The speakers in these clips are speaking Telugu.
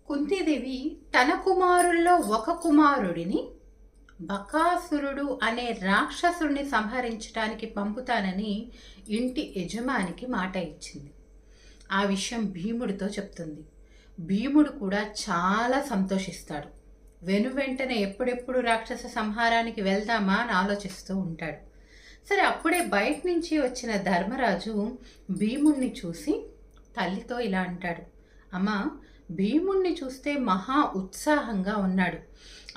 కుంతీదేవి తన కుమారుల్లో ఒక కుమారుడిని బకాసురుడు అనే రాక్షసుడిని సంహరించడానికి పంపుతానని ఇంటి యజమానికి మాట ఇచ్చింది. ఆ విషయం భీముడితో చెప్తుంది. భీముడు కూడా చాలా సంతోషిస్తాడు. వెనువెంటనే ఎప్పుడెప్పుడు రాక్షస సంహారానికి వెళ్దామా అని ఆలోచిస్తూ ఉంటాడు. సరే, అప్పుడే బయట నుంచి వచ్చిన ధర్మరాజు భీముణ్ణి చూసి తల్లితో ఇలా అంటాడు, అమ్మా, భీముణ్ణి చూస్తే మహా ఉత్సాహంగా ఉన్నాడు.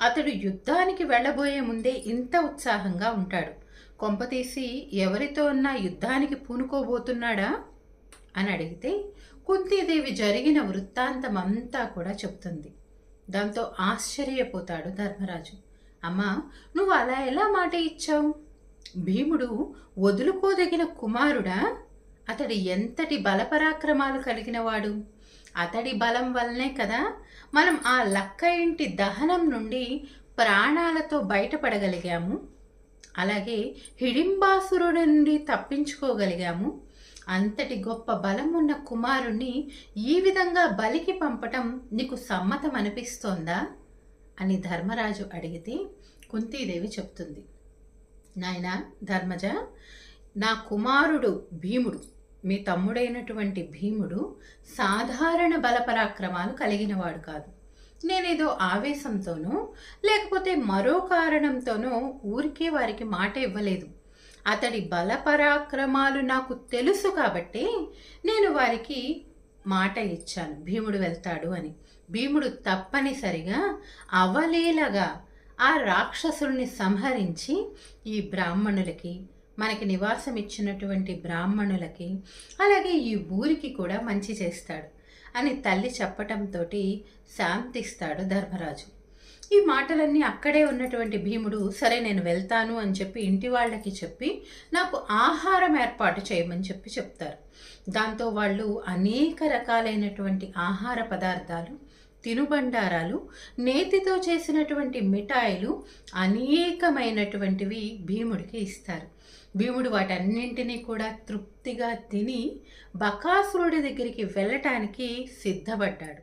అతడు యుద్ధానికి వెళ్ళబోయే ముందే ఇంత ఉత్సాహంగా ఉంటాడు. కొంపతీసి ఎవరితో ఉన్నా యుద్ధానికి పూనుకోబోతున్నాడా అని అడిగితే కుంతీదేవి జరిగిన వృత్తాంతం అంతా కూడా చెప్తుంది. దాంతో ఆశ్చర్యపోతాడు ధర్మరాజు. అమ్మా, నువ్వు అలా ఎలా మాట ఇచ్చావు? భీముడు వదులుకోదగిన కుమారుడా? అతడు ఎంతటి బలపరాక్రమాలు కలిగినవాడు? అతడి బలం వల్లనే కదా మనం ఆ లక్క ఇంటి దహనం నుండి ప్రాణాలతో బయటపడగలిగాము. అలాగే హిడింబాసురుడి నుండి తప్పించుకోగలిగాము. అంతటి గొప్ప బలం ఉన్న కుమారుణ్ణి ఈ విధంగా బలికి పంపటం నీకు సమ్మతం అనిపిస్తోందా అని ధర్మరాజు అడిగితే కుంతీదేవి చెప్తుంది, నాయనా ధర్మజ, నా కుమారుడు భీముడు, మీ తమ్ముడైనటువంటి భీముడు సాధారణ బలపరాక్రమాలు కలిగినవాడు కాదు. నేనేదో ఆవేశంతోనో లేకపోతే మరో కారణంతోనో ఊరికే వారికి మాట ఇవ్వలేదు. అతడి బలపరాక్రమాలు నాకు తెలుసు కాబట్టి నేను వారికి మాట ఇచ్చాను, భీముడు వెళ్తాడు అని. భీముడు తప్పనిసరిగా అవలీలగా ఆ రాక్షసుల్ని సంహరించి ఈ బ్రాహ్మణులకి, మనకి నివాసం ఇచ్చినటువంటి బ్రాహ్మణులకి, అలాగే ఈ ఊరికి కూడా మంచి చేస్తాడు అని తల్లి చెప్పటంతో శాంతిస్తాడు ధర్మరాజు. ఈ మాటలన్నీ అక్కడే ఉన్నటువంటి భీముడు సరే నేను వెళ్తాను అని చెప్పి ఇంటి వాళ్ళకి చెప్పి నాకు ఆహారం ఏర్పాటు చేయమని చెప్తారు. దాంతో వాళ్ళు అనేక రకాలైనటువంటి ఆహార పదార్థాలు, తినుబండారాలు, నేతితో చేసినటువంటి మిఠాయిలు అనేకమైనటువంటివి భీముడికి ఇస్తారు. భీముడు వాటన్నింటినీ కూడా తృప్తిగా తిని బకాసురుడి దగ్గరికి వెళ్ళటానికి సిద్ధపడ్డాడు.